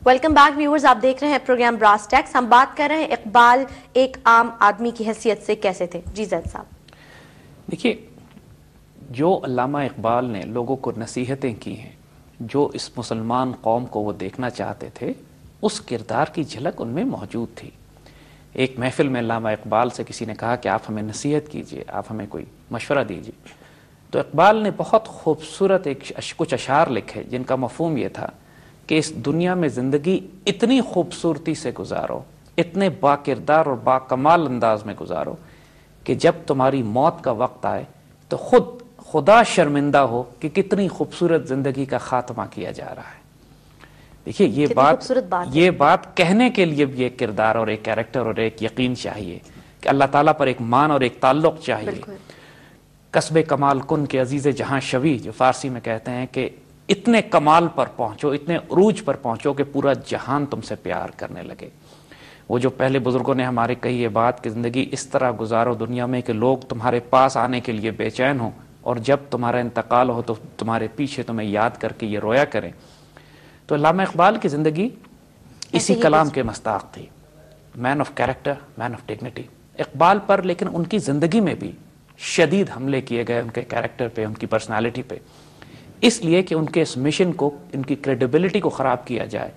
Welcome back viewers, آپ دیکھ رہے ہیں پروگرام براس ٹیکس. ہم بات کر رہے ہیں اقبال ایک عام آدمی کی حیثیت سے کیسے تھے. جی زید صاحب. دیکھیے، جو علامہ اقبال نے لوگوں کو نصیحتیں کی ہیں، جو اس مسلمان قوم کو وہ دیکھنا چاہتے تھے، اس کردار کی جھلک ان میں موجود تھی. ایک محفل میں علامہ اقبال سے کسی نے کہا کہ آپ ہمیں نصیحت کیجئے، آپ ہمیں کوئی مشورہ دیجئے. تو اقبال نے بہت خوبصورت کچھ اشعار لکھے جن کا مفہوم یہ تھا کہ اس دنیا میں زندگی اتنی خوبصورتی سے گزارو، اتنے با کردار اور با کمال انداز میں گزارو کہ جب تمہاری موت کا وقت آئے تو خدا شرمندہ ہو کہ کتنی خوبصورت زندگی کا خاتمہ کیا جا رہا ہے. دیکھیے، یہ بات کہنے کے لیے بھی ایک کردار اور ایک کیریکٹر اور ایک یقین چاہیے کہ اللہ تعالیٰ پر ایک مان اور ایک تعلق چاہیے. قصب کمال کن کے عزیز جہاں شوی، جو فارسی میں کہتے ہیں کہ اتنے کمال پر پہنچو، اتنے عروج پر پہنچو کہ پورا جہان تم سے پیار کرنے لگے. وہ جو پہلے بزرگوں نے ہمارے کہی یہ بات کہ زندگی اس طرح گزارو دنیا میں کہ لوگ تمہارے پاس آنے کے لیے بے چین ہوں اور جب تمہارا انتقال ہو تو تمہارے پیچھے تمہیں یاد کر کے یہ رویا کریں. تو علامہ اقبال کی زندگی اسی کلام کے مستاق تھی. Man of character, man of dignity. Iqbal پر لیکن ان کی زندگی میں بھی شدید حملے کیے گئے ان کے کیریکٹر پہ، ان کی پرسنالٹی پہ، اس لیے کہ ان کے اس مشن کو، ان کی کریڈیبلٹی کو خراب کیا جائے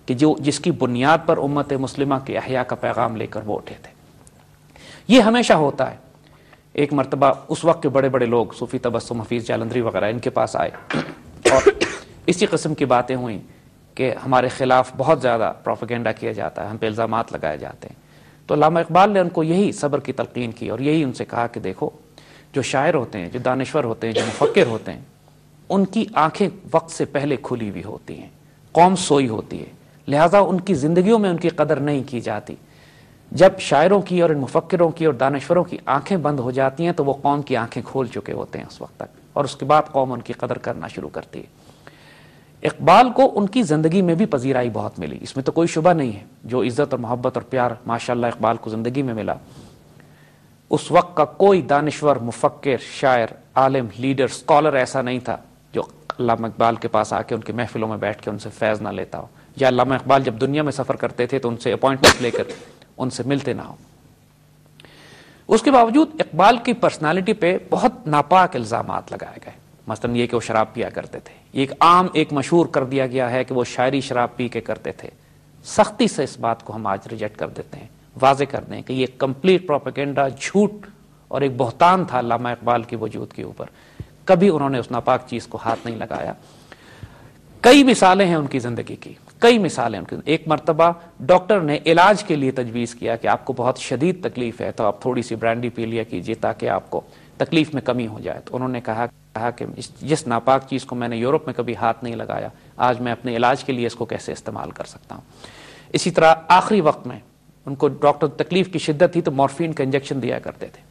کہ جس کی بنیاد پر امت مسلمہ کے احیاء کا پیغام لے کر وہ اٹھے تھے. یہ ہمیشہ ہوتا ہے. ایک مرتبہ اس وقت کے بڑے بڑے لوگ صوفی تبسم، حفیظ جالندھری وغیرہ ان کے پاس آئے اور اسی قسم کی باتیں ہوئیں کہ ہمارے خلاف بہت زیادہ پروپیگنڈا کیا جاتا ہے، ہم پہ الزامات لگائے جاتے ہیں. تو علامہ اقبال نے ان کو یہی صبر کی تلقین کی اور یہی ان سے کہا کہ دیکھو، جو شاعر ہوتے ہیں، جو دانشور ہوتے ہیں، جو مفکر ہوتے ہیں، ان کی آنکھیں وقت سے پہلے کھلی ہوئی ہوتی ہیں، قوم سوئی ہوتی ہے، لہٰذا ان کی زندگیوں میں ان کی قدر نہیں کی جاتی. جب شاعروں کی اور ان مفکروں کی اور دانشوروں کی آنکھیں بند ہو جاتی ہیں تو وہ قوم کی آنکھیں کھول چکے ہوتے ہیں اس وقت تک، اور اس کے بعد قوم ان کی قدر کرنا شروع کرتی ہے. اقبال کو ان کی زندگی میں بھی پذیرائی بہت ملی، اس میں تو کوئی شبہ نہیں ہے. جو عزت اور محبت اور پیار ماشاءاللہ اقبال کو زندگی میں ملا، اس وقت کا کوئی دانشور، مفکر، شاعر، عالم، لیڈر، اسکالر ایسا نہیں تھا جو علامہ اقبال کے پاس آ کے ان کے محفلوں میں بیٹھ کے ان سے فیض نہ لیتا ہو، یا علامہ اقبال جب دنیا میں سفر کرتے تھے تو ان سے اپوائنٹمنٹ لے کر ان سے ملتے نہ ہو. اس کے باوجود اقبال کی پرسنالٹی پہ بہت ناپاک الزامات لگائے گئے. مثلا یہ کہ وہ شراب پیا کرتے تھے. یہ ایک مشہور کر دیا گیا ہے کہ وہ شاعری شراب پی کے کرتے تھے. سختی سے اس بات کو ہم آج ریجیکٹ کر دیتے ہیں، واضح کر دیں کہ یہ کمپلیٹ پروپیگنڈا، جھوٹ اور ایک بہتان تھا علامہ اقبال کے وجود کے اوپر. کبھی انہوں نے اس ناپاک چیز کو ہاتھ نہیں لگایا. کئی مثالیں ہیں ان کی زندگی کی، کئی مثالیں ان کی. ایک مرتبہ ڈاکٹر نے علاج کے لیے تجویز کیا کہ آپ کو بہت شدید تکلیف ہے تو آپ تھوڑی سی برانڈی پی لیا کیجیے تاکہ آپ کو تکلیف میں کمی ہو جائے. تو انہوں نے کہا کہ جس ناپاک چیز کو میں نے یورپ میں کبھی ہاتھ نہیں لگایا، آج میں اپنے علاج کے لیے اس کو کیسے استعمال کر سکتا ہوں. اسی طرح آخری وقت میں ان کو ڈاکٹر تکلیف کی شدت تھی تو مورفین کا انجیکشن دیا کرتے تھے.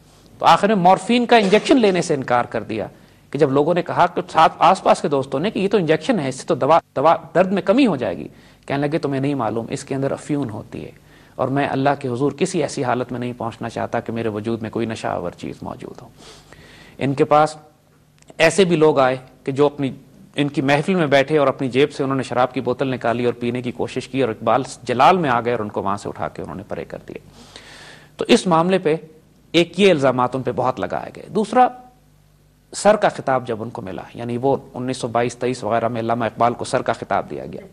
تو آخر میں مورفین کا انجیکشن لینے سے انکار کر دیا کہ جب لوگوں نے کہا کہ آس پاس کے دوستوں نے کہ یہ تو انجیکشن ہے، اس سے تو دوا درد میں کمی ہو جائے گی، کہنے لگے تمہیں نہیں معلوم اس کے اندر افیون ہوتی ہے اور میں اللہ کے حضور کسی ایسی حالت میں نہیں پہنچنا چاہتا کہ میرے وجود میں کوئی نشہ آور چیز موجود ہو. ان کے پاس ایسے بھی لوگ آئے کہ جو ان کی محفل میں بیٹھے اور اپنی جیب سے انہوں نے شراب کی بوتل نکالی اور پینے کی کوشش کی اور اقبال جلال میں آ گئے اور ان کو وہاں سے اٹھا کے انہوں نے پرے کر دیے. تو اس معاملے پہ ایک یہ الزامات ان پہ بہت لگائے گئے. دوسرا، سر کا خطاب جب ان کو ملا، یعنی وہ 1922-23 وغیرہ میں علامہ اقبال کو سر کا خطاب دیا گیا،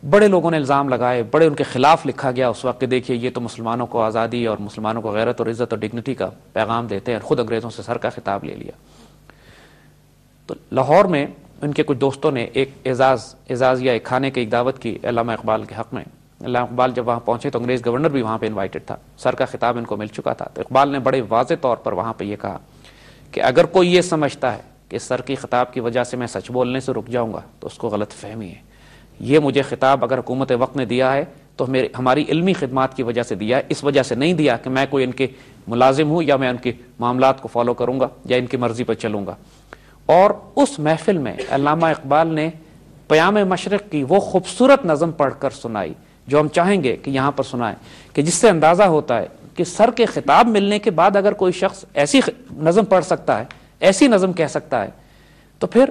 بڑے لوگوں نے الزام لگائے، بڑے ان کے خلاف لکھا گیا اس وقت کہ دیکھیے یہ تو مسلمانوں کو آزادی اور مسلمانوں کو غیرت اور عزت اور ڈگنیٹی کا پیغام دیتے ہیں، خود انگریزوں سے سر کا خطاب لے لیا. تو لاہور میں ان کے کچھ دوستوں نے ایک اعزاز یا ایک کھانے کی ایک دعوت کی علامہ اقبال کے حق میں. علامہ اقبال جب وہاں پہنچے تو انگریز گورنر بھی وہاں پہ انوائٹڈ تھا، سر کا خطاب ان کو مل چکا تھا. تو اقبال نے بڑے واضح طور پر وہاں پہ یہ کہا کہ اگر کوئی یہ سمجھتا ہے کہ سر کی خطاب کی وجہ سے میں سچ بولنے سے رک جاؤں گا تو اس کو غلط فہمی ہے. یہ مجھے خطاب اگر حکومت وقت نے دیا ہے تو ہماری علمی خدمات کی وجہ سے دیا ہے، اس وجہ سے نہیں دیا کہ میں کوئی ان کے ملازم ہوں یا میں ان کے معاملات کو فالو کروں گا یا ان کی مرضی پر چلوں گا. اور اس محفل میں علامہ اقبال نے پیام مشرق کی وہ خوبصورت نظم پڑھ کر سنائی جو ہم چاہیں گے کہ یہاں پر سنائیں، کہ جس سے اندازہ ہوتا ہے کہ سر کے خطاب ملنے کے بعد اگر کوئی شخص ایسی نظم پڑھ سکتا ہے، ایسی نظم کہہ سکتا ہے، تو پھر